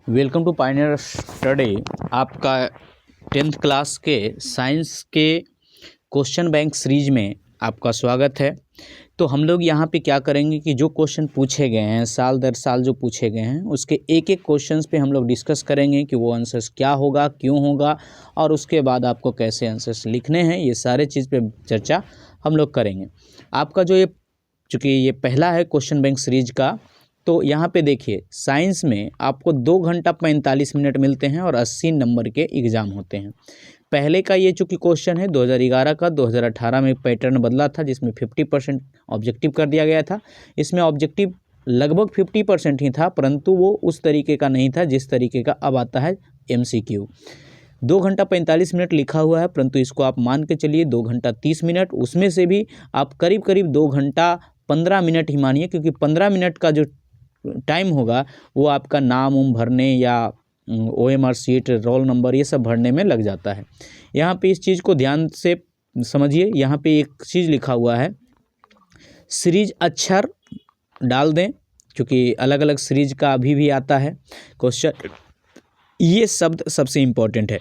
Welcome to Pioneer study. आपका 10th class के science के क्वेश्चन बैंक सीरीज में आपका स्वागत है। तो हम लोग यहाँ पे क्या करेंगे कि जो क्वेश्चन पूछे गए हैं साल दर साल जो पूछे गए हैं उसके एक एक क्वेश्चंस पे हम लोग डिस्कस करेंगे कि वो आंसर्स क्या होगा, क्यों होगा और उसके बाद आपको कैसे आंसर्स लिखने हैं, ये सारे चीज़ पे चर्चा हम लोग करेंगे। आपका जो चूँकि ये पहला है क्वेश्चन बैंक सीरीज का, तो यहाँ पे देखिए साइंस में आपको 2 घंटा 45 मिनट मिलते हैं और 80 नंबर के एग्ज़ाम होते हैं। पहले का ये चूँकि क्वेश्चन है 2011 का, 2018 में पैटर्न बदला था जिसमें 50% ऑब्जेक्टिव कर दिया गया था। इसमें ऑब्जेक्टिव लगभग 50% ही था, परंतु वो उस तरीके का नहीं था जिस तरीके का अब आता है MCQ। 2 घंटा 45 मिनट लिखा हुआ है, परंतु इसको आप मान के चलिए 2 घंटा 30 मिनट, उसमें से भी आप करीब करीब 2 घंटा 15 मिनट ही मानिए, क्योंकि 15 मिनट का जो टाइम होगा वो आपका नाम उम भरने या OMR शीट, रोल नंबर, ये सब भरने में लग जाता है। यहाँ पे इस चीज़ को ध्यान से समझिए। यहाँ पे एक चीज़ लिखा हुआ है, सीरीज अक्षर डाल दें, क्योंकि अलग अलग सीरीज का अभी भी आता है क्वेश्चन। ये शब्द सबसे इम्पोर्टेंट है।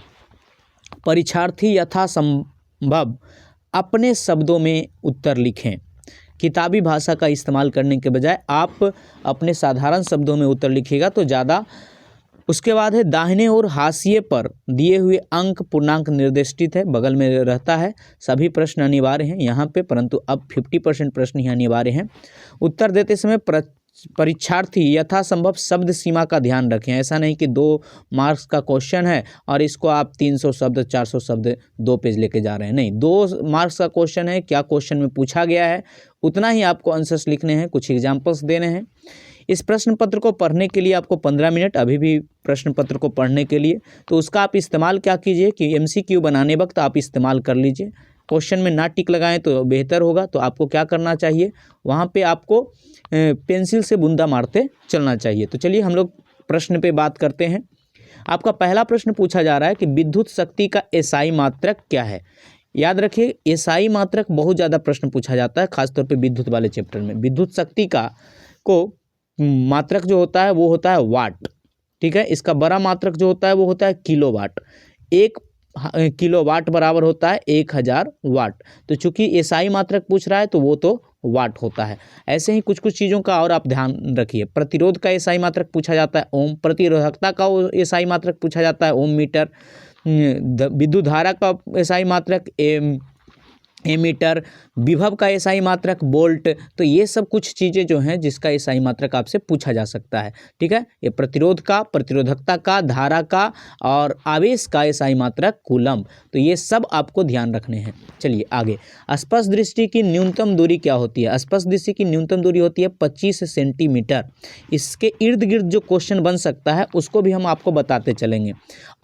परीक्षार्थी यथासंभव अपने शब्दों में उत्तर लिखें। किताबी भाषा का इस्तेमाल करने के बजाय आप अपने साधारण शब्दों में उत्तर लिखिएगा तो ज़्यादा। उसके बाद है दाहिने और हाशिए पर दिए हुए अंक पूर्णांक निर्दिष्टित है, बगल में रहता है। सभी प्रश्न अनिवार्य हैं यहाँ पे, परंतु अब 50% प्रश्न ही अनिवार्य हैं। उत्तर देते समय परीक्षार्थी यथासंभव शब्द सीमा का ध्यान रखें। ऐसा नहीं कि 2 मार्क्स का क्वेश्चन है और इसको आप 300 शब्द 400 शब्द 2 पेज लेके जा रहे हैं। नहीं, 2 मार्क्स का क्वेश्चन है, क्या क्वेश्चन में पूछा गया है उतना ही आपको आंसर्स लिखने हैं, कुछ एग्जाम्पल्स देने हैं। इस प्रश्न पत्र को पढ़ने के लिए आपको 15 मिनट अभी भी प्रश्न पत्र को पढ़ने के लिए, तो उसका आप इस्तेमाल क्या कीजिए कि MCQ बनाने वक्त आप इस्तेमाल कर लीजिए। क्वेश्चन में ना टिक लगाएं तो बेहतर होगा। तो आपको क्या करना चाहिए, वहाँ पे आपको पेंसिल से बूंदा मारते चलना चाहिए। तो चलिए हम लोग प्रश्न पे बात करते हैं। आपका पहला प्रश्न पूछा जा रहा है कि विद्युत शक्ति का SI मात्रक क्या है। याद रखिए, SI मात्रक बहुत ज़्यादा प्रश्न पूछा जाता है, खासतौर पे विद्युत वाले चैप्टर में। विद्युत शक्ति का को मात्रक जो होता है वो होता है वाट, ठीक है। इसका बड़ा मात्रक जो होता है वो होता है किलोवाट। 1 किलोवाट बराबर होता है 1000 वाट। तो चूंकि SI मात्रक पूछ रहा है तो वो तो वाट होता है। ऐसे ही कुछ कुछ चीज़ों का और आप ध्यान रखिए। प्रतिरोध का SI मात्रक पूछा जाता है ओम, प्रतिरोधकता का SI मात्रक पूछा जाता है ओम मीटर, विद्युत धारा का SI मात्रक एमीटर, विभव का SI मात्रक वोल्ट। तो ये सब कुछ चीज़ें जो हैं जिसका SI मात्रक आपसे पूछा जा सकता है, ठीक है। ये प्रतिरोध का, प्रतिरोधकता का, धारा का और आवेश का SI मात्रक कूलम। तो ये सब आपको ध्यान रखने हैं। चलिए आगे। स्पष्ट दृष्टि की न्यूनतम दूरी क्या होती है। स्पष्ट दृष्टि की न्यूनतम दूरी होती है 25 सेंटीमीटर। इसके इर्द गिर्द जो क्वेश्चन बन सकता है उसको भी हम आपको बताते चलेंगे।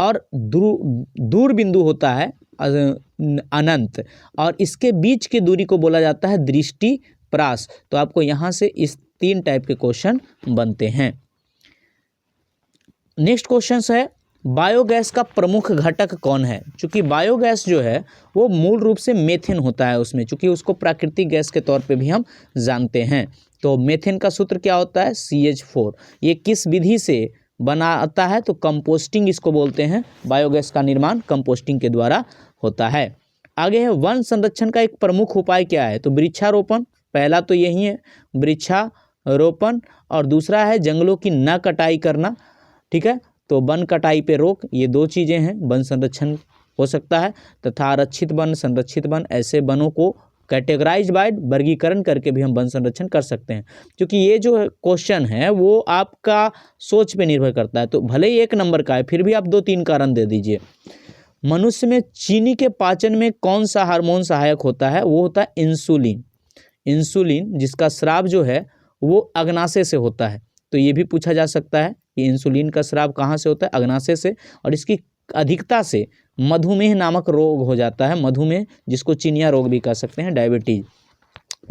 और दूर बिंदु होता है अनंत, और इसके बीच की दूरी को बोला जाता है दृष्टि प्रास। तो आपको यहाँ से इस 3 टाइप के क्वेश्चन बनते हैं। नेक्स्ट क्वेश्चन है, बायोगैस का प्रमुख घटक कौन है। चूंकि बायोगैस जो है वो मूल रूप से मेथेन होता है उसमें, चूंकि उसको प्राकृतिक गैस के तौर पे भी हम जानते हैं। तो मेथेन का सूत्र क्या होता है, CH4। ये किस विधि से बना आता है, तो कंपोस्टिंग इसको बोलते हैं। बायोगैस का निर्माण कंपोस्टिंग के द्वारा होता है। आगे है, वन संरक्षण का एक प्रमुख उपाय क्या है। तो वृक्षारोपण, पहला तो यही है वृक्षारोपण, और दूसरा है जंगलों की न कटाई करना, ठीक है। तो वन कटाई पे रोक, ये 2 चीज़ें हैं। वन संरक्षण हो सकता है तथा आरक्षित वन, संरक्षित वन, ऐसे वनों को कैटेगराइज बाय वर्गीकरण करके भी हम वन संरक्षण कर सकते हैं। क्योंकि ये जो क्वेश्चन है वो आपका सोच पे निर्भर करता है। तो भले ही 1 नंबर का है फिर भी आप 2-3 कारण दे दीजिए। मनुष्य में चीनी के पाचन में कौन सा हार्मोन सहायक होता है, वो होता है इंसुलिन। इंसुलिन जिसका स्राव जो है वो अग्नाशय से होता है। तो ये भी पूछा जा सकता है कि इंसुलिन का स्राव कहाँ से होता है, अग्नाशय से। और इसकी अधिकता से मधुमेह नामक रोग हो जाता है, मधुमेह, जिसको चिनिया रोग भी कह सकते हैं, डायबिटीज।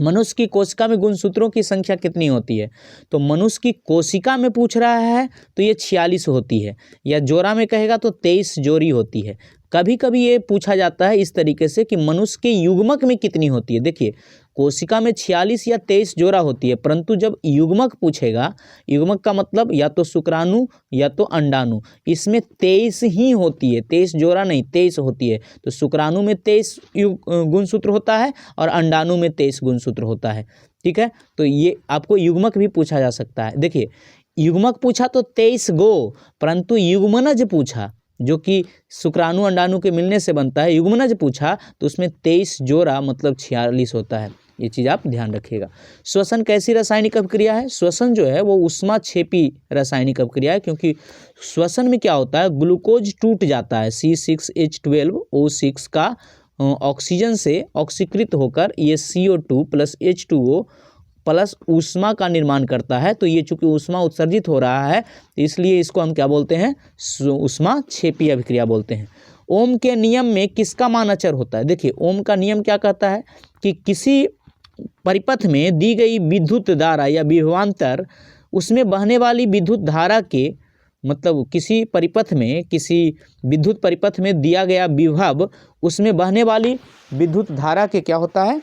मनुष्य की कोशिका में गुणसूत्रों की संख्या कितनी होती है। तो मनुष्य की कोशिका में पूछ रहा है तो ये 46 होती है, या जोड़ा में कहेगा तो 23 जोड़ी होती है। कभी कभी ये पूछा जाता है इस तरीके से कि मनुष्य के युग्मक में कितनी होती है। देखिए कोशिका में 46 या 23 जोड़ा होती है, परंतु जब युग्मक पूछेगा, युग्मक का मतलब या तो शुक्राणु या तो अंडाणु, इसमें 23 ही होती है, 23 जोड़ा नहीं 23 होती है। तो शुक्राणु में 23 गुणसूत्र होता है और अंडाणु में 23 गुणसूत्र होता है। ठीक है, तो ये आपको युग्मक भी पूछा जा सकता है। देखिए युग्मक पूछा तो 23 गो, परंतु युग्मनज पूछा जो कि शुक्राणु अंडाणु के मिलने से बनता है, युग्मनज पूछा तो उसमें 23 जोड़ा मतलब 46 होता है। ये चीज़ आप ध्यान रखिएगा। श्वसन कैसी रासायनिक अभिक्रिया है? श्वसन जो है वो ऊष्माक्षेपी रासायनिक अभिक्रिया है, क्योंकि श्वसन में क्या होता है, ग्लूकोज टूट जाता है, C6H12O6 का ऑक्सीजन से ऑक्सीकृत होकर ये CO2 प्लस H2O प्लस ऊष्मा का निर्माण करता है। तो ये चूंकि ऊष्मा उत्सर्जित हो रहा है इसलिए इसको हम क्या बोलते हैं, ऊष्माक्षेपी अभिक्रिया बोलते हैं। ओम के नियम में किसका मान अचर होता है? देखिए ओम का नियम क्या कहता है कि किसी परिपथ में दी गई विद्युत धारा या विभवांतर, उसमें बहने वाली विद्युत धारा के मतलब किसी परिपथ में, किसी विद्युत परिपथ में दिया गया विभव, उसमें बहने वाली विद्युत धारा के क्या होता है,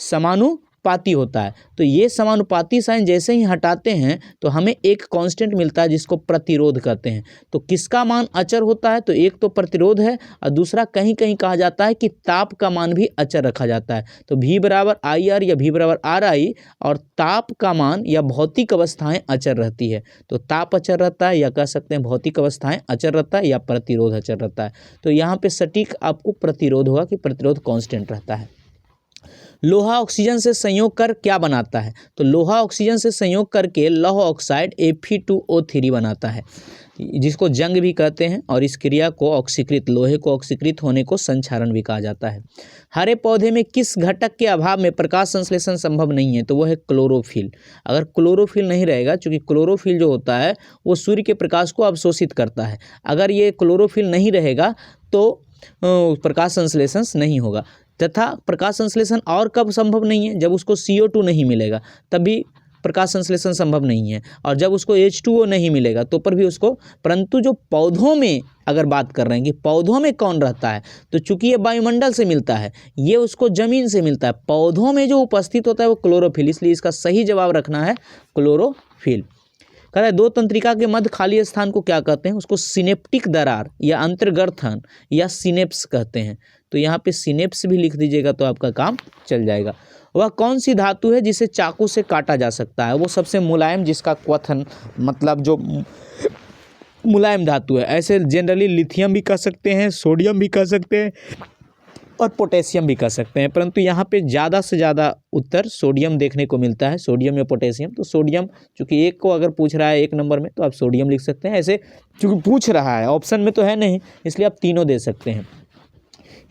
समानुपाती होता है। तो ये समानुपाती साइन जैसे ही हटाते हैं तो हमें एक कांस्टेंट मिलता है जिसको प्रतिरोध कहते हैं। तो किसका मान अचर होता है? तो एक तो प्रतिरोध है और दूसरा कहीं कहीं कहा जाता है कि ताप का मान भी अचर रखा जाता है। तो V बराबर IR या V बराबर RI, और ताप का मान या भौतिक अवस्थाएं अचर रहती है। तो ताप अचर रहता है या कह सकते हैं भौतिक अवस्थाएं अचर रहता है या प्रतिरोध अचर रहता है। तो यहाँ पे सटीक आपको प्रतिरोध होगा कि प्रतिरोध कांस्टेंट रहता है। लोहा ऑक्सीजन से संयोग कर क्या बनाता है? तो लोहा ऑक्सीजन से संयोग करके लौह ऑक्साइड Fe2O3 बनाता है, जिसको जंग भी कहते हैं, और इस क्रिया को ऑक्सीकृत, लोहे को ऑक्सीकृत होने को संक्षारण भी कहा जाता है। हरे पौधे में किस घटक के अभाव में प्रकाश संश्लेषण संभव नहीं है? तो वो है क्लोरोफिल। अगर क्लोरोफिल नहीं रहेगा, चूंकि क्लोरोफिल जो होता है वो सूर्य के प्रकाश को अवशोषित करता है, अगर ये क्लोरोफिल नहीं रहेगा तो प्रकाश संश्लेषण नहीं होगा। तथा प्रकाश संश्लेषण और कब संभव नहीं है? जब उसको CO2 नहीं मिलेगा तब भी प्रकाश संश्लेषण संभव नहीं है, और जब उसको H2O नहीं मिलेगा तो पर भी उसको। परंतु जो पौधों में अगर बात कर रहे हैं कि पौधों में कौन रहता है, तो चूंकि ये वायुमंडल से मिलता है, ये उसको जमीन से मिलता है, पौधों में जो उपस्थित होता है वो क्लोरोफिल, इसलिए इसका सही जवाब रखना है क्लोरोफिल। कहता है दो तंत्रिका के मध्य खाली स्थान को क्या कहते हैं? उसको सिनेप्टिक दरार या अंतर्गर्थन या सिनेप्स कहते हैं। तो यहाँ पे सिनेप्स भी लिख दीजिएगा तो आपका काम चल जाएगा। वह कौन सी धातु है जिसे चाकू से काटा जा सकता है? वो सबसे मुलायम, जिसका क्वथन मतलब जो मुलायम धातु है। ऐसे जनरली लिथियम भी कह सकते हैं, सोडियम भी कह सकते हैं और पोटेशियम भी कह सकते हैं, परंतु यहाँ पे ज़्यादा से ज़्यादा उत्तर सोडियम देखने को मिलता है, सोडियम या पोटेशियम। तो सोडियम, चूँकि एक को अगर पूछ रहा है 1 नंबर में तो आप सोडियम लिख सकते हैं। ऐसे चूँकि पूछ रहा है, ऑप्शन में तो है नहीं, इसलिए आप तीनों दे सकते हैं।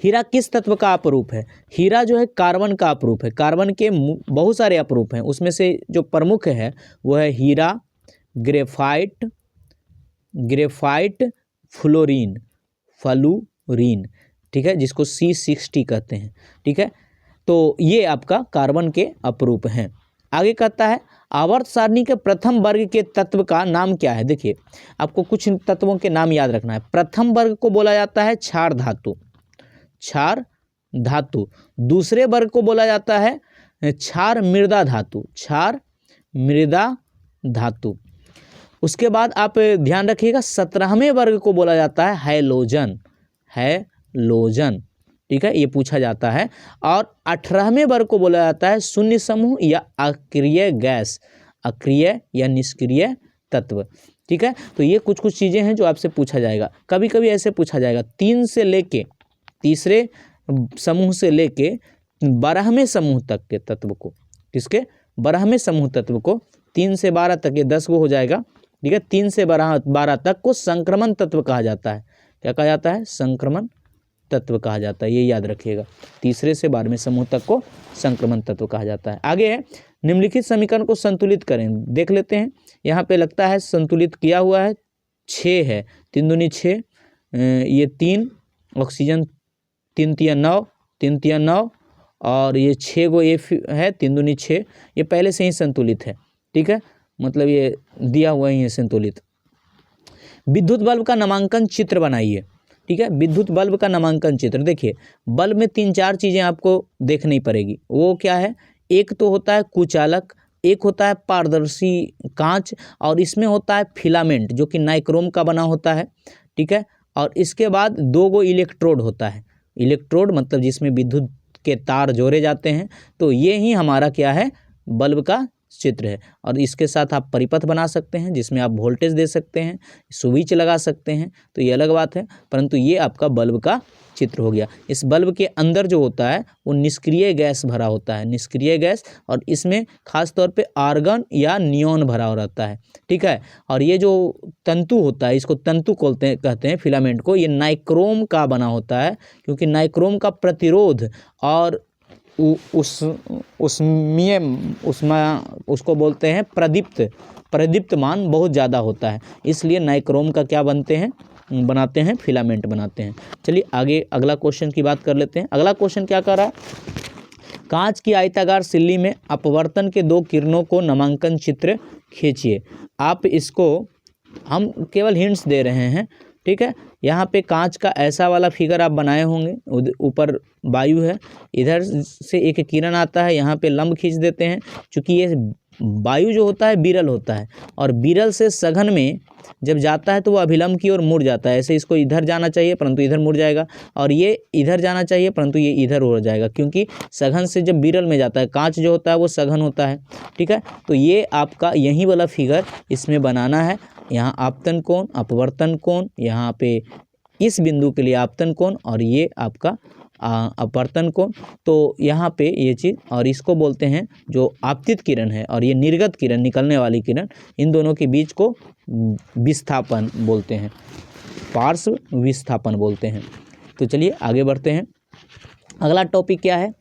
हीरा किस तत्व का अपरूप है? हीरा जो है कार्बन का अपरूप है। कार्बन के बहुत सारे अपरूप हैं, उसमें से जो प्रमुख है वो है हीरा, ग्रेफाइट, फ्लोरीन, ठीक है, जिसको C60 कहते हैं। ठीक है, तो ये आपका कार्बन के अपरूप हैं। आगे कहता है आवर्त सारणी के प्रथम वर्ग के तत्व का नाम क्या है? देखिए आपको कुछ तत्वों के नाम याद रखना है। प्रथम वर्ग को बोला जाता है क्षार धातु। दूसरे वर्ग को बोला जाता है क्षार मृदा धातु। उसके बाद आप ध्यान रखिएगा 17वें वर्ग को बोला जाता है हैलोजन। ठीक है, ये पूछा जाता है। और 18वें वर्ग को बोला जाता है शून्य समूह या अक्रिय गैस, अक्रिय या निष्क्रिय तत्व। ठीक है, तो ये कुछ चीज़ें हैं जो आपसे पूछा जाएगा। कभी कभी ऐसे पूछा जाएगा 3 से लेके तीसरे समूह से लेके 12वें समूह तक के तत्व को, किसके 12वें समूह तत्व को 3 से 12 तक, ये 10 वो हो जाएगा। ठीक है, 3 से 12 तक को संक्रमण तत्व कहा जाता है। क्या कहा जाता है? संक्रमण तत्व कहा जाता है, ये याद रखिएगा। तीसरे से 12वें समूह तक को संक्रमण तत्व कहा जाता है। आगे है निम्नलिखित समीकरण को संतुलित करें। देख लेते हैं, यहाँ पे लगता है संतुलित किया हुआ है, 6 है, 3 दूनी 6, ये 3 ऑक्सीजन 3 तिया 9 और ये 6 गो ये है, 3 दूनी 6, ये पहले से ही संतुलित है। ठीक है, मतलब ये दिया हुआ ही है संतुलित। विद्युत बल्ब का नामांकन चित्र बनाइए। ठीक है। विद्युत बल्ब का नामांकन चित्र, देखिए बल्ब में 3-4 चीज़ें आपको देखनी पड़ेगी। वो क्या है, एक तो होता है कुचालक, एक होता है पारदर्शी कांच, और इसमें होता है फिलामेंट जो कि नाइक्रोम का बना होता है, ठीक है। और इसके बाद 2 गो इलेक्ट्रोड होता है। इलेक्ट्रोड मतलब जिसमें विद्युत के तार जोड़े जाते हैं। तो ये ही हमारा क्या है, बल्ब का चित्र है। और इसके साथ आप परिपथ बना सकते हैं जिसमें आप वोल्टेज दे सकते हैं, स्विच लगा सकते हैं, तो ये अलग बात है। परंतु ये आपका बल्ब का चित्र हो गया। इस बल्ब के अंदर जो होता है वो निष्क्रिय गैस भरा होता है, निष्क्रिय गैस, और इसमें खास तौर पे आर्गन या नियॉन भरा हो रहता है, ठीक है। और ये जो तंतु होता है, इसको तंतु कहते हैं फिलामेंट को, ये नाइक्रोम का बना होता है, क्योंकि नाइक्रोम का प्रतिरोध और उसमें उसको बोलते हैं प्रदीप्तमान बहुत ज़्यादा होता है, इसलिए नाइक्रोम का क्या बनाते हैं, फिलामेंट बनाते हैं। चलिए आगे अगला क्वेश्चन की बात कर लेते हैं। अगला क्वेश्चन क्या कर रहा है, कांच की आयताकार सिल्ली में अपवर्तन के 2 किरणों को नामांकन चित्र खींचिए। आप इसको हम केवल हिंट्स दे रहे हैं, ठीक है। यहाँ पे कांच का ऐसा वाला फिगर आप बनाए होंगे, ऊपर वायु है, इधर से एक किरण आता है, यहाँ पे लंब खींच देते हैं। चूँकि ये वायु जो होता है विरल होता है, और विरल से सघन में जब जाता है तो वो अभिलंब की ओर मुड़ जाता है। ऐसे इसको इधर जाना चाहिए परंतु इधर मुड़ जाएगा, और ये इधर जाना चाहिए परंतु ये इधर उड़ जाएगा, क्योंकि सघन से जब विरल में जाता है, कांच जो होता है वो सघन होता है, ठीक है। तो ये आपका यही वाला फिगर इसमें बनाना है। यहाँ आपतन कोण, अपवर्तन कोण, यहाँ पे इस बिंदु के लिए आपतन कोण, और ये आपका अपवर्तन कोण। तो यहाँ पे ये चीज़, और इसको बोलते हैं जो आपतित किरण है और ये निर्गत किरण, निकलने वाली किरण, इन दोनों के बीच को विस्थापन बोलते हैं, पार्श्व विस्थापन बोलते हैं। तो चलिए आगे बढ़ते हैं। अगला टॉपिक क्या है,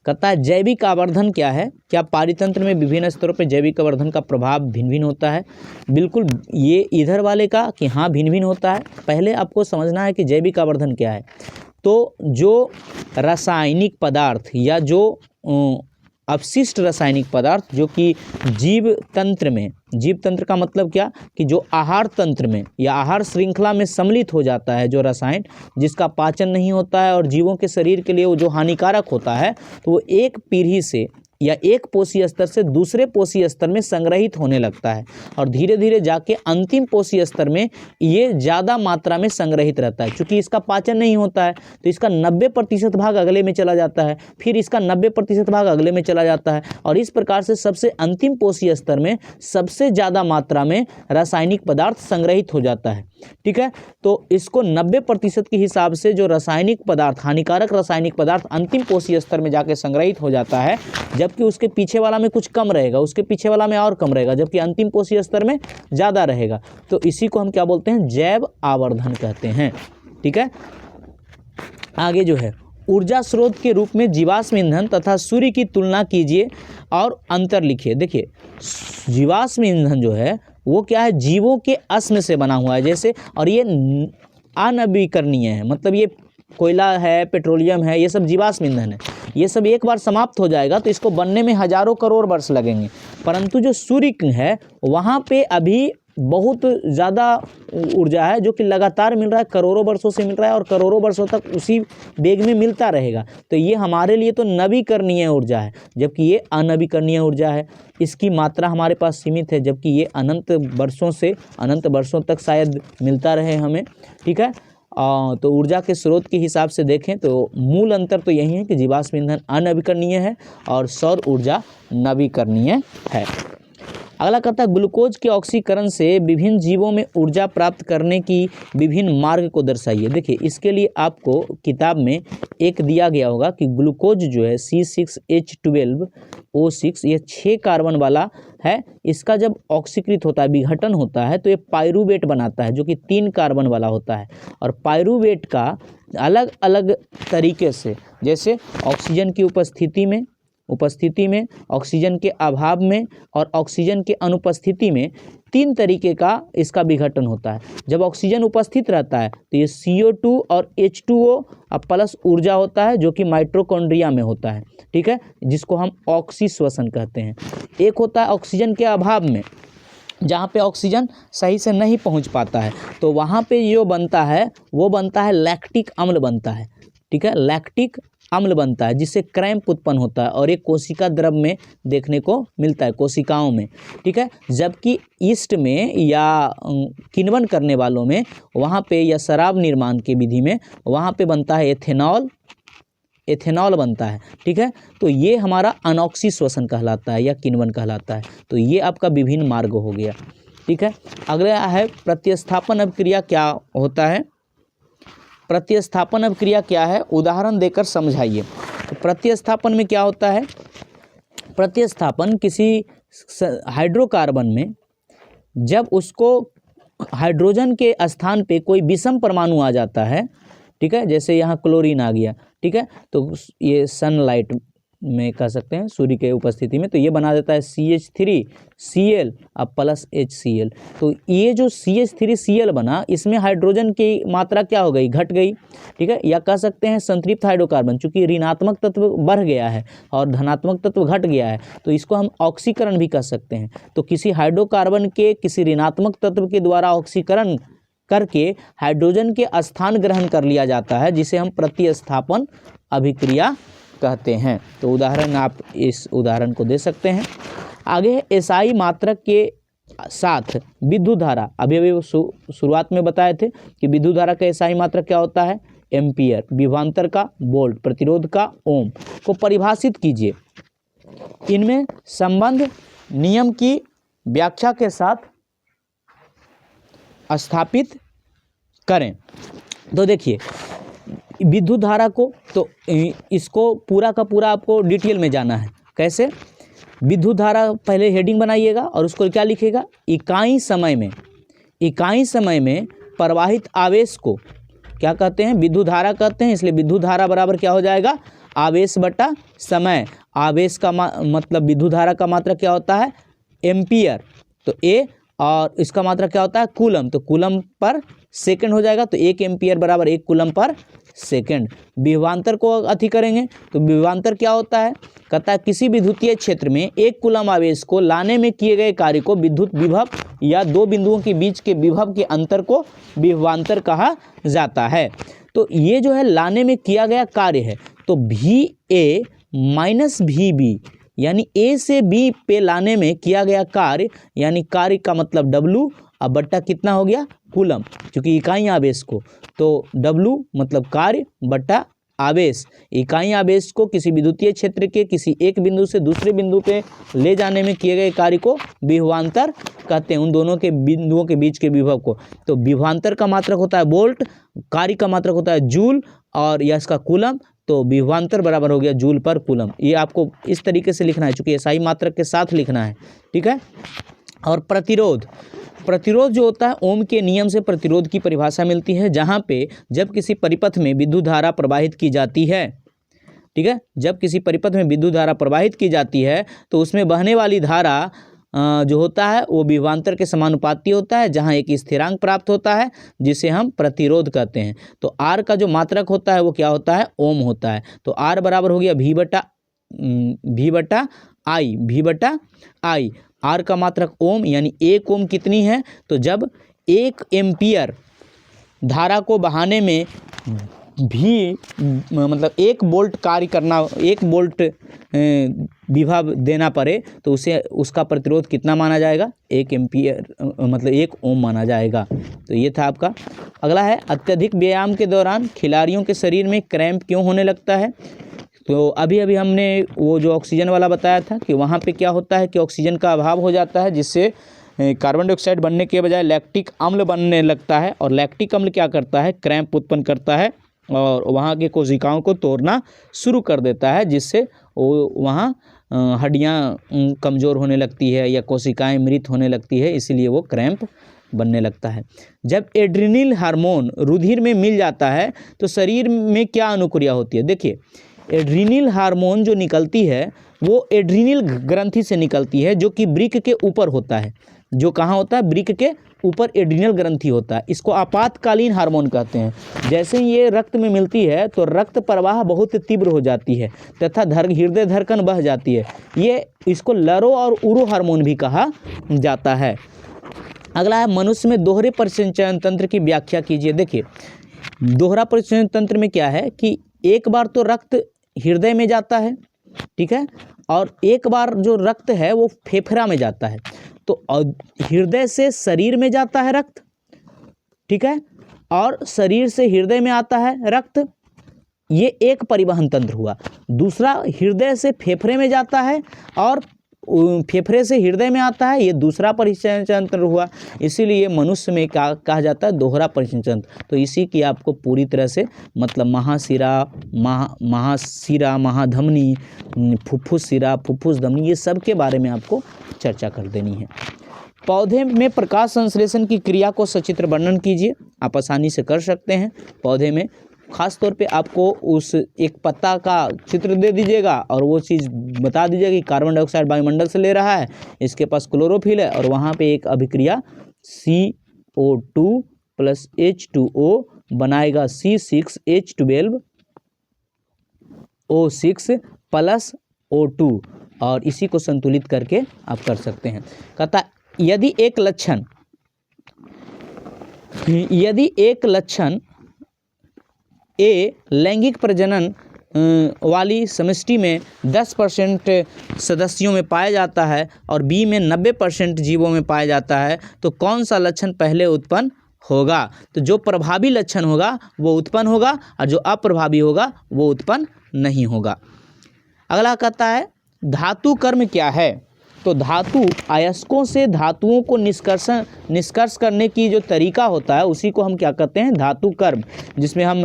कहता है जैविक आवर्धन क्या है, क्या पारितंत्र में विभिन्न स्तरों पर जैविक आवर्धन का प्रभाव भिन्न भिन्न होता है। बिल्कुल, ये इधर वाले का कि हाँ भिन्न भिन्न होता है। पहले आपको समझना है कि जैविक आवर्धन क्या है। तो जो रासायनिक पदार्थ या जो अपशिष्ट रासायनिक पदार्थ जो कि जीव तंत्र का मतलब क्या, कि जो आहार तंत्र में या आहार श्रृंखला में सम्मिलित हो जाता है, जो रसायन जिसका पाचन नहीं होता है और जीवों के शरीर के लिए वो जो हानिकारक होता है, तो वो एक पीढ़ी से या एक पोषी स्तर से दूसरे पोषी स्तर में संग्रहित होने लगता है, और धीरे धीरे जाके अंतिम पोषी स्तर में ये ज़्यादा मात्रा में संग्रहित रहता है। क्योंकि इसका पाचन नहीं होता है तो इसका 90% भाग अगले में चला जाता है, फिर इसका 90% भाग अगले में चला जाता है, और इस प्रकार से सबसे अंतिम पोषी स्तर में सबसे ज़्यादा मात्रा में रासायनिक पदार्थ संग्रहित हो जाता है, ठीक है। तो इसको 90% के हिसाब से जो रासायनिक पदार्थ, हानिकारक रासायनिक पदार्थ अंतिम पोषी स्तर में जाके संग्रहित हो जाता है, जबकि उसके पीछे वाला में कुछ कम रहेगा, उसके पीछे वाला में और कम रहेगा, जबकि अंतिम पोषी स्तर में ज़्यादा रहेगा। तो इसी को हम क्या बोलते हैं, जैव आवर्धन कहते हैं, ठीक है। आगे जो है, ऊर्जा स्रोत के रूप में जीवाश्म ईंधन तथा सूर्य की तुलना कीजिए और अंतर लिखिए। देखिए जीवाश्म ईंधन जो है वो क्या है, जीवों के अश्म से बना हुआ है जैसे, और ये अनवीकरणीय है, मतलब ये कोयला है, पेट्रोलियम है, ये सब जीवाश्म ईंधन है। ये सब एक बार समाप्त हो जाएगा तो इसको बनने में हजारों करोड़ वर्ष लगेंगे, परंतु जो सूर्य है वहाँ पे अभी बहुत ज़्यादा ऊर्जा है जो कि लगातार मिल रहा है, करोड़ों वर्षों से मिल रहा है और करोड़ों वर्षों तक उसी वेग में मिलता रहेगा। तो ये हमारे लिए तो नवीकरणीय ऊर्जा है, जबकि ये अनवीकरणीय ऊर्जा है। इसकी मात्रा हमारे पास सीमित है, जबकि ये अनंत वर्षों तक शायद मिलता रहे हमें, ठीक है। तो ऊर्जा के स्रोत के हिसाब से देखें तो मूल अंतर तो यही है कि जीवाश्म ईंधन अनवीकरणीय है और सौर ऊर्जा नवीकरणीय है। अगला कहता है ग्लूकोज के ऑक्सीकरण से विभिन्न जीवों में ऊर्जा प्राप्त करने की विभिन्न मार्ग को दर्शाइए। देखिए इसके लिए आपको किताब में एक दिया गया होगा कि ग्लूकोज जो है C6H12O6 ये 6 कार्बन वाला है, इसका जब ऑक्सीकृत होता है, विघटन होता है, तो ये पाइरूवेट बनाता है जो कि 3 कार्बन वाला होता है। और पाइरूवेट का अलग अलग तरीके से, जैसे ऑक्सीजन की उपस्थिति में, ऑक्सीजन के अभाव में और ऑक्सीजन के अनुपस्थिति में 3 तरीके का इसका विघटन होता है। जब ऑक्सीजन उपस्थित रहता है तो ये CO2 और H2O प्लस ऊर्जा होता है जो कि माइटोकॉन्ड्रिया में होता है, ठीक है, जिसको हम ऑक्सी श्वसन कहते हैं। एक होता है ऑक्सीजन के अभाव में, जहाँ पे ऑक्सीजन सही से नहीं पहुँच पाता है, तो वहाँ पे जो बनता है वो बनता है लैक्टिक अम्ल बनता है। ठीक है, लैक्टिक अम्ल बनता है जिससे क्रैम्प उत्पन्न होता है और एक कोशिका द्रव में देखने को मिलता है, कोशिकाओं में। ठीक है, जबकि ईस्ट में या किण्वन करने वालों में वहाँ पे, या शराब निर्माण की विधि में वहाँ पे बनता है एथेनॉल बनता है। ठीक है, तो ये हमारा अनॉक्सी श्वसन कहलाता है या किण्वन कहलाता है। तो ये आपका विभिन्न मार्ग हो गया। ठीक है, अगला है प्रतिस्थापन अभिक्रिया क्या होता है। प्रतिस्थापन अभिक्रिया क्या है, उदाहरण देकर समझाइए। तो प्रतिस्थापन में क्या होता है, प्रतिस्थापन किसी हाइड्रोकार्बन में जब उसको हाइड्रोजन के स्थान पे कोई विषम परमाणु आ जाता है, ठीक है, जैसे यहाँ क्लोरीन आ गया, ठीक है, तो ये सनलाइट में कह सकते हैं सूर्य के उपस्थिति में, तो ये बना देता है CH3Cl अब प्लस HCl। तो ये जो CH3Cl बना, इसमें हाइड्रोजन की मात्रा क्या हो गई, घट गई। ठीक है, या कह सकते हैं संतृप्त हाइड्रोकार्बन, चूंकि ऋणात्मक तत्व बढ़ गया है और धनात्मक तत्व घट गया है, तो इसको हम ऑक्सीकरण भी कह सकते हैं। तो किसी हाइड्रोकार्बन के किसी ऋणात्मक तत्व के द्वारा ऑक्सीकरण करके हाइड्रोजन के स्थान ग्रहण कर लिया जाता है, जिसे हम प्रतिस्थापन अभिक्रिया कहते हैं। तो उदाहरण आप इस उदाहरण को दे सकते हैं। आगे एसआई मात्रक के साथ विद्युत धारा, अभी शुरुआत में बताए थे कि विद्युत धारा का एसआई मात्रक क्या होता है, एम्पियर, विभवांतर का वोल्ट, प्रतिरोध का ओम को परिभाषित कीजिए। इनमें संबंध नियम की व्याख्या के साथ स्थापित करें। तो देखिए विद्युत धारा को, तो इसको पूरा का पूरा आपको डिटेल में जाना है। कैसे, विद्युत धारा पहले हेडिंग बनाइएगा और उसको क्या लिखेगा, इकाई समय में प्रवाहित आवेश को क्या कहते हैं, विद्युत धारा कहते हैं। इसलिए विद्युत धारा बराबर क्या हो जाएगा, आवेश बटा समय। आवेश का मतलब विद्युत धारा का मात्रा क्या होता है, एम्पियर, तो ए, और इसका मात्रा क्या होता है, कूलम, तो कूलम पर सेकंड हो जाएगा। तो 1 एम्पियर बराबर 1 कूलम पर सेकंड। विभवांतर को अति करेंगे तो विभवांतर क्या होता है, कहता है किसी विद्युतीय क्षेत्र में 1 कूलम आवेश को लाने में किए गए कार्य को विद्युत विभव या दो बिंदुओं के बीच के विभव के अंतर को विभवांतर कहा जाता है। तो ये जो है लाने में किया गया कार्य है, तो VA माइनस VB यानी A से B पे लाने में किया गया कार्य, यानी कार्य का मतलब W, अब बट्टा कितना हो गया, कूलम, क्योंकि इकाई आवेश को, तो W मतलब कार्य बट्टा आवेश। इकाई आवेश को किसी विद्युतीय क्षेत्र के किसी एक बिंदु से दूसरे बिंदु पे ले जाने में किए गए कार्य को विभवांतर कहते हैं, उन दोनों के बिंदुओं के बीच के विभव को। तो विभवांतर का मात्रक होता है वोल्ट, कार्य का मात्रक होता है जूल, और यह इसका कूलम, तो विभवांतर बराबर हो गया जूल पर कूलम। ये आपको इस तरीके से लिखना है, चूंकि एसआई मात्रक के साथ लिखना है। ठीक है, और प्रतिरोध जो होता है, ओम के नियम से प्रतिरोध की परिभाषा मिलती है, जहाँ पे जब किसी परिपथ में विद्युत धारा प्रवाहित की जाती है, ठीक है, जब किसी परिपथ में विद्युत धारा प्रवाहित की जाती है तो उसमें बहने वाली धारा जो होता है वो विभवांतर के समानुपाती होता है, जहाँ एक स्थिरांक प्राप्त होता है जिसे हम प्रतिरोध कहते हैं। तो आर का जो मात्रक होता है वो क्या होता है, ओम होता है। तो आर बराबर हो गया V बटा आई। आर का मात्रक ओम, यानी 1 ओम कितनी है, तो जब 1 एम्पियर धारा को बहाने में भी मतलब 1 वोल्ट कार्य करना, 1 वोल्ट विभव देना पड़े, तो उसे उसका प्रतिरोध कितना माना जाएगा, 1 एम्पियर मतलब 1 ओम माना जाएगा। तो ये था आपका। अगला है अत्यधिक व्यायाम के दौरान खिलाड़ियों के शरीर में क्रैम्प क्यों होने लगता है। तो अभी हमने वो जो ऑक्सीजन वाला बताया था कि वहाँ पे क्या होता है कि ऑक्सीजन का अभाव हो जाता है, जिससे कार्बन डाइऑक्साइड बनने के बजाय लैक्टिक अम्ल बनने लगता है, और लैक्टिक अम्ल क्या करता है, क्रैम्प उत्पन्न करता है और वहाँ के कोशिकाओं को तोड़ना शुरू कर देता है, जिससे वो वहाँ हड्डियाँ कमज़ोर होने लगती है या कोशिकाएं मृत होने लगती है, इसीलिए वो क्रैम्प बनने लगता है। जब एड्रिनल हार्मोन रुधिर में मिल जाता है तो शरीर में क्या अनुक्रिया होती है। देखिए एड्रिनल हार्मोन जो निकलती है वो एड्रिनल ग्रंथि से निकलती है, जो कि वृक्क के ऊपर होता है। जो कहाँ होता है, वृक्क के ऊपर एड्रिनल ग्रंथि होता है। इसको आपातकालीन हार्मोन कहते हैं। जैसे ही ये रक्त में मिलती है तो रक्त प्रवाह बहुत तीव्र हो जाती है तथा हृदय धड़कन बढ़ जाती है। ये इसको लरो और उरो हार्मोन भी कहा जाता है। अगला है मनुष्य में दोहरे परिसंचरण तंत्र की व्याख्या कीजिए। देखिए दोहरा परिसंचरण तंत्र में क्या है कि एक बार तो रक्त हृदय में जाता है, ठीक है, और एक बार जो रक्त है वो फेफड़ा में जाता है। तो हृदय से शरीर में जाता है रक्त, ठीक है, और शरीर से हृदय में आता है रक्त, ये एक परिवहन तंत्र हुआ। दूसरा हृदय से फेफड़े में जाता है और फेफड़े से हृदय में आता है, ये दूसरा परिसंचरण तंत्र हुआ। इसीलिए मनुष्य में क्या कहा जाता है, दोहरा परिसंचरण तंत्र। तो इसी की आपको पूरी तरह से मतलब महाशिरा, महाधमनी, फुफ्फुस शिरा, फुफ्फुस धमनी, ये सब के बारे में आपको चर्चा कर देनी है। पौधे में प्रकाश संश्लेषण की क्रिया को सचित्र वर्णन कीजिए। आप आसानी से कर सकते हैं। पौधे में खास तौर पे आपको उस एक पत्ता का चित्र दे दीजिएगा और वो चीज़ बता दीजिएगा कि कार्बन डाइऑक्साइड वायुमंडल से ले रहा है, इसके पास क्लोरोफिल है और वहाँ पे एक अभिक्रिया CO2 + H2O बनाएगा C6H12O6 + O2 और इसी को संतुलित करके आप कर सकते हैं। कहता यदि एक लक्षण ए लैंगिक प्रजनन वाली समष्टि में 10% सदस्यों में पाया जाता है और बी में 90% जीवों में पाया जाता है, तो कौन सा लक्षण पहले उत्पन्न होगा? तो जो प्रभावी लक्षण होगा वो उत्पन्न होगा और जो अप्रभावी होगा वो उत्पन्न नहीं होगा। अगला कहता है धातु कर्म क्या है? तो धातु अयस्कों से धातुओं को निष्कर्ष करने की जो तरीका होता है उसी को हम क्या कहते हैं, धातु कर्म, जिसमें हम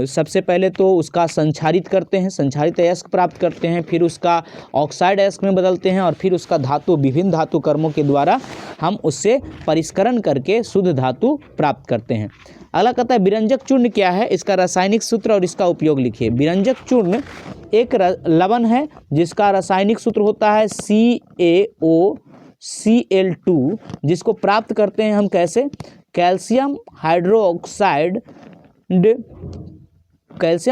सबसे पहले तो उसका संक्षारित करते हैं, संक्षारित अयस्क प्राप्त करते हैं, फिर उसका ऑक्साइड अयस्क में बदलते हैं और फिर उसका धातु विभिन्न धातु कर्मों के द्वारा हम उससे परिष्करण करके शुद्ध धातु प्राप्त करते हैं। अगला कहता है विरंजक चूर्ण क्या है? इसका रासायनिक सूत्र और इसका उपयोग लिखिए। विरंजक चूर्ण एक लवण है जिसका रासायनिक सूत्र होता है CaOCl2, जिसको प्राप्त करते हैं हम कैसे? कैल्शियम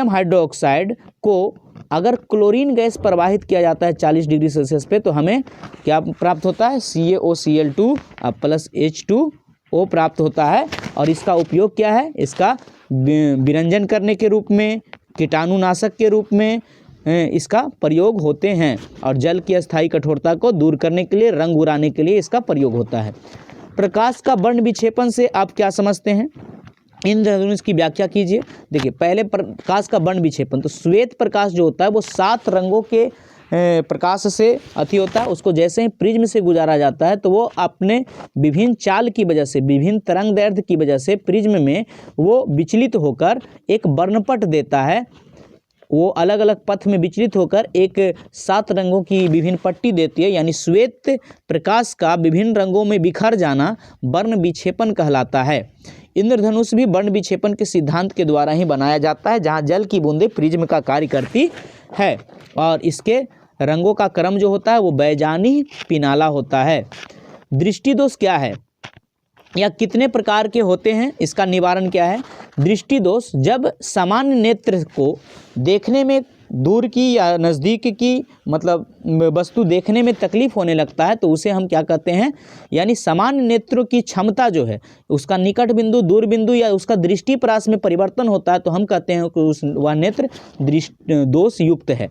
हाइड्रोक्साइड को अगर क्लोरीन गैस प्रवाहित किया जाता है 40 डिग्री सेल्सियस पे तो हमें क्या प्राप्त होता है? CaOCl2 + H2O प्राप्त होता है। और इसका उपयोग क्या है? इसका विरंजन करने के रूप में, कीटाणुनाशक के रूप में इसका प्रयोग होते हैं और जल की अस्थायी कठोरता को दूर करने के लिए, रंग उड़ाने के लिए इसका प्रयोग होता है। प्रकाश का वर्ण विक्षेपण से आप क्या समझते हैं? इंद्रधनुष की व्याख्या कीजिए। देखिए पहले प्रकाश का वर्ण विक्षेपण, तो श्वेत प्रकाश जो होता है वो 7 रंगों के प्रकाश से अति होता है। उसको जैसे ही प्रिज्म से गुजारा जाता है तो वो अपने विभिन्न चाल की वजह से, विभिन्न तरंग दैर्ध्य की वजह से प्रिज्म में वो विचलित होकर एक वर्णपट देता है। वो अलग अलग पथ में विचलित होकर एक 7 रंगों की विभिन्न पट्टी देती है, यानी श्वेत प्रकाश का विभिन्न रंगों में बिखर जाना वर्ण विक्षेपण कहलाता है। इंद्रधनुष भी वर्ण विक्षेपण के सिद्धांत के द्वारा ही बनाया जाता है, जहाँ जल की बूंदें प्रिज्म का कार्य करती है और इसके रंगों का क्रम जो होता है वो बैजानी पिनाला होता है। दृष्टि दोष क्या है या कितने प्रकार के होते हैं, इसका निवारण क्या है? दृष्टि दोष जब सामान्य नेत्र को देखने में दूर की या नज़दीक की मतलब वस्तु देखने में तकलीफ होने लगता है तो उसे हम क्या कहते हैं, यानी सामान्य नेत्रों की क्षमता जो है उसका निकट बिंदु, दूर बिंदु या उसका दृष्टि परास में परिवर्तन होता है तो हम कहते हैं कि वह नेत्र दृष्टि दोष युक्त है।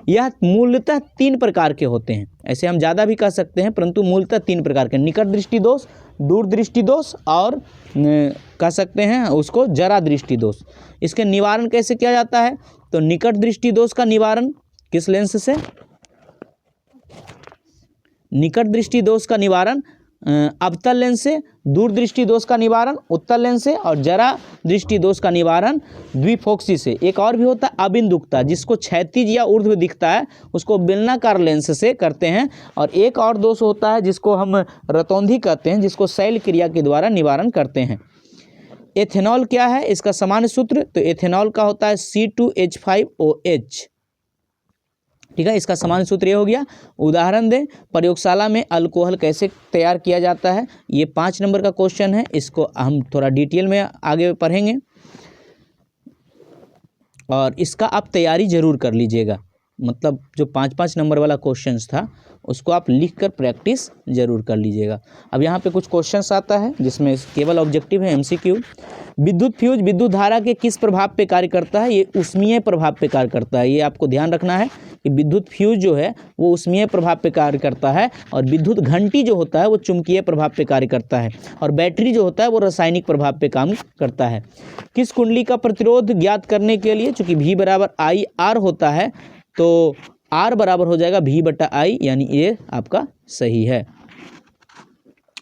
यह मूलतः 3 प्रकार के होते हैं, ऐसे हम ज़्यादा भी कह सकते हैं परंतु मूलतः 3 प्रकार के, निकट दृष्टि दोष, दूर दृष्टि दोष और कह सकते हैं उसको जरा दृष्टि दोष। इसके निवारण कैसे किया जाता है? तो निकट दृष्टि दोष का निवारण किस लेंस से? निकट दृष्टि दोष का निवारण अवतल लेंस से, दूर दृष्टि दोष का निवारण उत्तल लेंस से और जरा दृष्टि दोष का निवारण द्विफोक्सी से। एक और भी होता है अबिंदुकता, जिसको क्षैतिज या ऊर्ध्व दिखता है उसको बेलनाकार लेंस से करते हैं। और एक और दोष होता है जिसको हम रतौंधी कहते हैं, जिसको शैल क्रिया के द्वारा निवारण करते हैं। एथेनॉल क्या है? इसका सामान्य सूत्र, तो एथेनॉल का होता है C2H5OH, ठीक है, इसका सामान्य सूत्र ये हो गया। उदाहरण दें, प्रयोगशाला में अल्कोहल कैसे तैयार किया जाता है? ये 5 नंबर का क्वेश्चन है, इसको हम थोड़ा डिटेल में आगे पढ़ेंगे और इसका आप तैयारी जरूर कर लीजिएगा। मतलब जो 5-5 नंबर वाला क्वेश्चन था उसको आप लिख कर प्रैक्टिस ज़रूर कर लीजिएगा। अब यहाँ पे कुछ क्वेश्चंस आता है जिसमें केवल ऑब्जेक्टिव है, MCQ। विद्युत फ्यूज विद्युत धारा के किस प्रभाव पे कार्य करता है? ये ऊष्मीय प्रभाव पे कार्य करता है। ये आपको ध्यान रखना है कि विद्युत फ्यूज जो है वो ऊष्मीय प्रभाव पे कार्य करता है, और विद्युत घंटी जो होता है वो चुंबकीय प्रभाव पे कार्य करता है, और बैटरी जो होता है वो रासायनिक प्रभाव पे काम करता है। किस कुंडली का प्रतिरोध ज्ञात करने के लिए, चूंकि V बराबर IR होता है, तो R बराबर हो जाएगा V/I, यानी ये आपका सही है।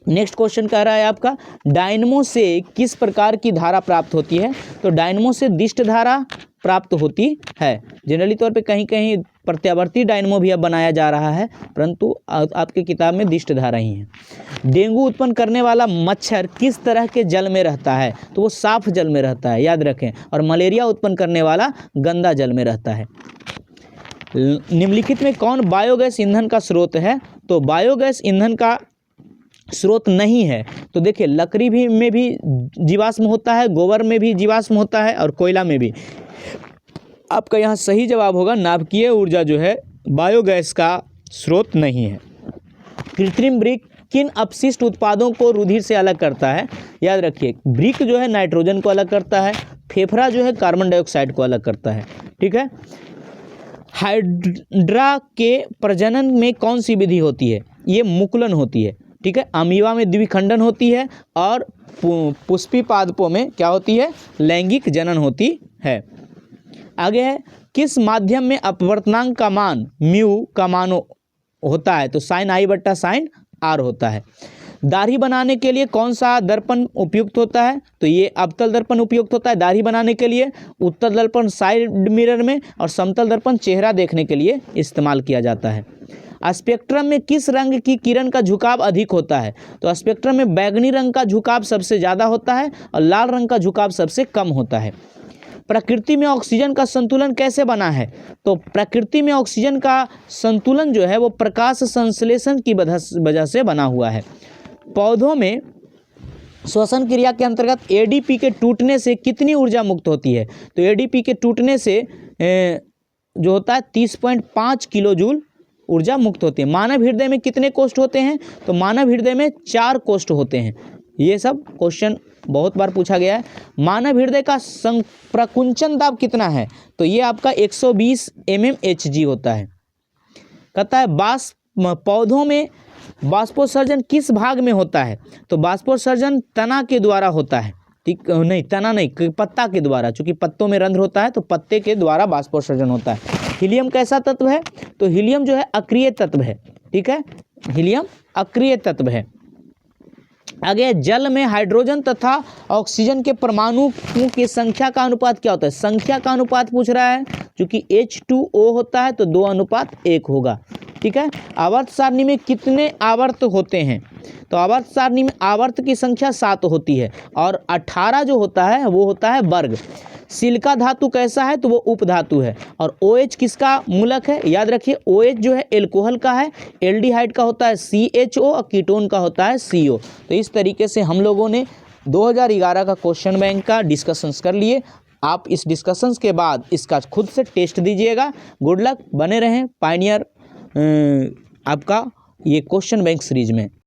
नेक्स्ट क्वेश्चन कह रहा है आपका, डायनमो से किस प्रकार की धारा प्राप्त होती है? तो डायनमो से दिष्ट धारा प्राप्त होती है। जनरली तौर पे कहीं कहीं प्रत्यावर्ती डायनमो भी अब बनाया जा रहा है, परंतु आपके किताब में दिष्ट धारा ही है। डेंगू उत्पन्न करने वाला मच्छर किस तरह के जल में रहता है? तो वो साफ जल में रहता है, याद रखें। और मलेरिया उत्पन्न करने वाला गंदा जल में रहता है। निम्नलिखित में कौन बायोगैस ईंधन का स्रोत है? तो बायोगैस ईंधन का स्रोत नहीं है। तो देखिए, लकड़ी भी में भी जीवाश्म होता है, गोबर में भी जीवाश्म होता है, और कोयला में भी। आपका यहाँ सही जवाब होगा नाभिकीय ऊर्जा जो है बायोगैस का स्रोत नहीं है। कृत्रिम ब्रिक किन अपशिष्ट उत्पादों को रुधिर से अलग करता है? याद रखिए, ब्रिक जो है नाइट्रोजन को अलग करता है, फेफड़ा जो है कार्बन डाइऑक्साइड को अलग करता है। ठीक है। हाइड्रा के प्रजनन में कौन सी विधि होती है? ये मुकुलन होती है। ठीक है। अमीबा में द्विखंडन होती है, और पुष्पी पादपों में क्या होती है? लैंगिक जनन होती है। आगे है, किस माध्यम में अपवर्तनांक का मान म्यू का मान होता है? तो sin I/sin R होता है। दाढ़ी बनाने के लिए कौन सा दर्पण उपयुक्त होता है? तो ये अवतल दर्पण उपयुक्त होता है दाढ़ी बनाने के लिए। उत्तल दर्पण साइड मिरर में, और समतल दर्पण चेहरा देखने के लिए इस्तेमाल किया जाता है। स्पेक्ट्रम में किस रंग की किरण का झुकाव अधिक होता है? तो स्पेक्ट्रम में बैगनी रंग का झुकाव सबसे ज़्यादा होता है, और लाल रंग का झुकाव सबसे कम होता है। प्रकृति में ऑक्सीजन का संतुलन कैसे बना है? तो प्रकृति में ऑक्सीजन का संतुलन जो है वो प्रकाश संश्लेषण की वजह से बना हुआ है। पौधों में श्वसन क्रिया के अंतर्गत ADP के टूटने से कितनी ऊर्जा मुक्त होती है? तो ADP के टूटने से जो होता है 30.5 किलो जूल ऊर्जा मुक्त होती है। मानव हृदय में कितने कोष्ठ होते हैं? तो मानव हृदय में 4 कोष्ठ होते हैं। ये सब क्वेश्चन बहुत बार पूछा गया है। मानव हृदय का प्रकुंचन दाब कितना है? तो ये आपका 120 mmHg होता है। कहता है पौधों में बाष्पोत्सर्जन किस भाग में होता है? तो बाष्पोत्सर्जन तना के द्वारा होता है। ठीक नहीं, तना नहीं, पत्ता के द्वारा, चूंकि पत्तों में रंध्र होता है तो पत्ते के द्वारा बाष्पोत्सर्जन होता है। हीलियम कैसा तत्व है? तो हीलियम जो है अक्रिय तत्व है। ठीक है, हीलियम अक्रिय तत्व है। आगे, जल में हाइड्रोजन तथा ऑक्सीजन के परमाणु की संख्या का अनुपात क्या होता है? संख्या का अनुपात पूछ रहा है। चूंकि H2O होता है तो 2:1 होगा। ठीक है। आवर्त सारणी में कितने आवर्त होते हैं? तो आवर्त सारणी में आवर्त की संख्या 7 होती है, और 18 जो होता है वो होता है वर्ग। सिलिका धातु कैसा है? तो वो उपधातु है। और OH किसका मूलक है? याद रखिए, OH जो है एल्कोहल का है, एल्डिहाइड का होता है CHO, और कीटोन का होता है CO। तो इस तरीके से हम लोगों ने 2011 का क्वेश्चन बैंक का डिस्कशंस कर लिए। आप इस डिस्कशंस के बाद इसका खुद से टेस्ट दीजिएगा। गुड लक, बने रहें पायनियर आपका ये क्वेश्चन बैंक सीरीज में।